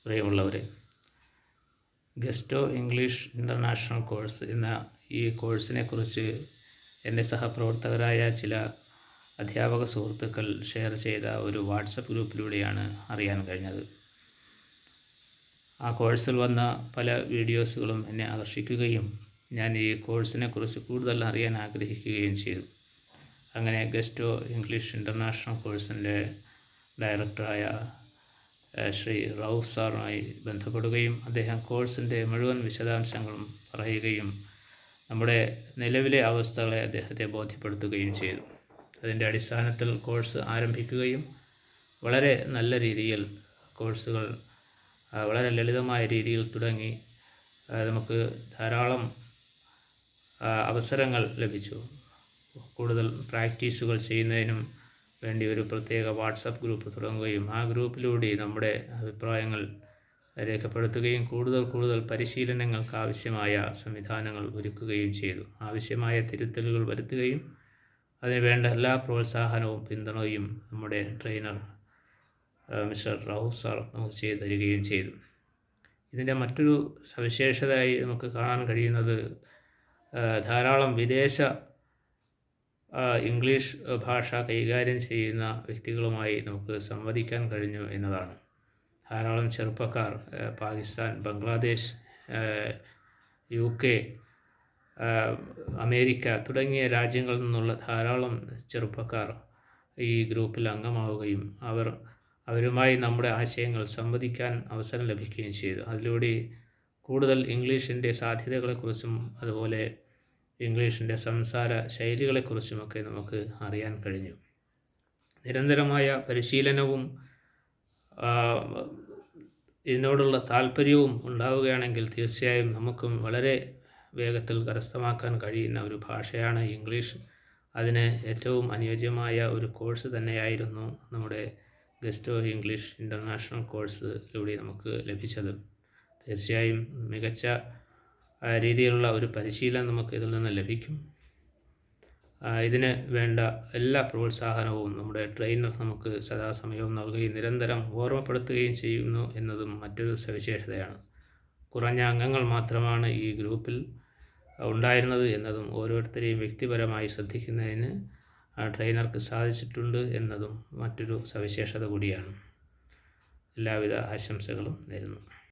പ്രിയമുള്ളവരെ, ഗസ്റ്റോ English international course എന്ന ഈ കോഴ്സിനെ കുറിച്ച് എൻ്റെ സഹപ്രവർത്തകരായ ചില അധ്യാപക സുഹൃത്തുക്കൾ ഷെയർ ചെയ്ത ഒരു വാട്സപ്പ് ഗ്രൂപ്പിലൂടെയാണ് അറിയാൻ കഴിഞ്ഞത്. ആ കോഴ്സിൽ വന്ന പല വീഡിയോസുകളും എന്നെ ആകർഷിക്കുകയും ഞാൻ ഈ കോഴ്സിനെ കുറിച്ച് കൂടുതൽ അറിയാൻ ആഗ്രഹിക്കുകയും ചെയ്തു. അങ്ങനെ ഗസ്റ്റോ ഇംഗ്ലീഷ് ഇൻ്റർനാഷണൽ കോഴ്സിൻ്റെ ഡയറക്ടറായ ശ്രീ റൌഫ് സാറുമായി ബന്ധപ്പെടുകയും അദ്ദേഹം കോഴ്സിൻ്റെ മുഴുവൻ വിശദാംശങ്ങളും പറയുകയും നമ്മുടെ നിലവിലെ അവസ്ഥകളെ അദ്ദേഹത്തെ ബോധ്യപ്പെടുത്തുകയും ചെയ്തു. അതിൻ്റെ അടിസ്ഥാനത്തിൽ കോഴ്സ് ആരംഭിക്കുകയും വളരെ നല്ല രീതിയിൽ കോഴ്സുകൾ വളരെ ലളിതമായ രീതിയിൽ തുടങ്ങി നമുക്ക് ധാരാളം അവസരങ്ങൾ ലഭിച്ചു. കൂടുതൽ പ്രാക്ടീസുകൾ ചെയ്യുന്നതിനും വേണ്ടി ഒരു പ്രത്യേക വാട്സപ്പ് ഗ്രൂപ്പ് തുടങ്ങുകയും ആ ഗ്രൂപ്പിലൂടെ നമ്മുടെ അഭിപ്രായങ്ങൾ രേഖപ്പെടുത്തുകയും കൂടുതൽ പരിശീലനങ്ങൾക്ക് ആവശ്യമായ സംവിധാനങ്ങൾ ഒരുക്കുകയും ചെയ്തു. ആവശ്യമായ തിരുത്തലുകൾ വരുത്തുകയും അതിന് വേണ്ട എല്ലാ പ്രോത്സാഹനവും പിന്തുണയും നമ്മുടെ ട്രെയിനർ മിസ്റ്റർ റൌഫ് സാർ നമുക്ക് ചെയ്തു തരികയും ചെയ്തു. ഇതിൻ്റെ മറ്റൊരു സവിശേഷതയായി നമുക്ക് കാണാൻ കഴിയുന്നത് ധാരാളം വിദേശ ഇംഗ്ലീഷ് ഭാഷ കൈകാര്യം ചെയ്യുന്ന വ്യക്തികളുമായി നമുക്ക് സംവദിക്കാൻ കഴിഞ്ഞു എന്നതാണ്. ധാരാളം ചെറുപ്പക്കാർ പാകിസ്ഥാൻ, ബംഗ്ലാദേശ്, UK, അമേരിക്ക തുടങ്ങിയ രാജ്യങ്ങളിൽ നിന്നുള്ള ധാരാളം ചെറുപ്പക്കാർ ഈ ഗ്രൂപ്പിൽ അംഗമാവുകയും അവരുമായി നമ്മുടെ ആശയങ്ങൾ സംവദിക്കാൻ അവസരം ലഭിക്കുകയും ചെയ്തു. അതിലൂടെ കൂടുതൽ ഇംഗ്ലീഷിൻ്റെ സാധ്യതകളെക്കുറിച്ചും അതുപോലെ ഇംഗ്ലീഷിൻ്റെ സംസാര ശൈലികളെക്കുറിച്ചുമൊക്കെ നമുക്ക് അറിയാൻ കഴിഞ്ഞു. നിരന്തരമായ പരിശീലനവും ഇതിനോടുള്ള താല്പര്യവും ഉണ്ടാവുകയാണെങ്കിൽ തീർച്ചയായും നമുക്കും വളരെ വേഗത്തിൽ കരസ്ഥമാക്കാൻ കഴിയുന്ന ഒരു ഭാഷയാണ് ഇംഗ്ലീഷ്. അതിന് ഏറ്റവും അനുയോജ്യമായ ഒരു കോഴ്സ് തന്നെയായിരുന്നു നമ്മുടെ ഗസ്റ്റോ ഇംഗ്ലീഷ് ഇൻ്റർനാഷണൽ കോഴ്സിലൂടെ നമുക്ക് ലഭിച്ചത്. തീർച്ചയായും മികച്ച രീതിയിലുള്ള ഒരു പരിശീലനം നമുക്ക് ഇതിൽ നിന്ന് ലഭിക്കും. ഇതിന് വേണ്ട എല്ലാ പ്രോത്സാഹനവും നമ്മുടെ ട്രെയിനർ നമുക്ക് സദാസമയവും നൽകുകയും നിരന്തരം ഓർമ്മപ്പെടുത്തുകയും ചെയ്യുന്നു എന്നതും മറ്റൊരു സവിശേഷതയാണ്. കുറഞ്ഞ അംഗങ്ങൾ മാത്രമാണ് ഈ ഗ്രൂപ്പിൽ ഉണ്ടായിരുന്നത് എന്നതും ഓരോരുത്തരെയും വ്യക്തിപരമായി ശ്രദ്ധിക്കുന്നതിന് ട്രെയിനർക്ക് സാധിച്ചിട്ടുണ്ട് എന്നതും മറ്റൊരു സവിശേഷത കൂടിയാണ്. എല്ലാവിധ ആശംസകളും നേരുന്നു.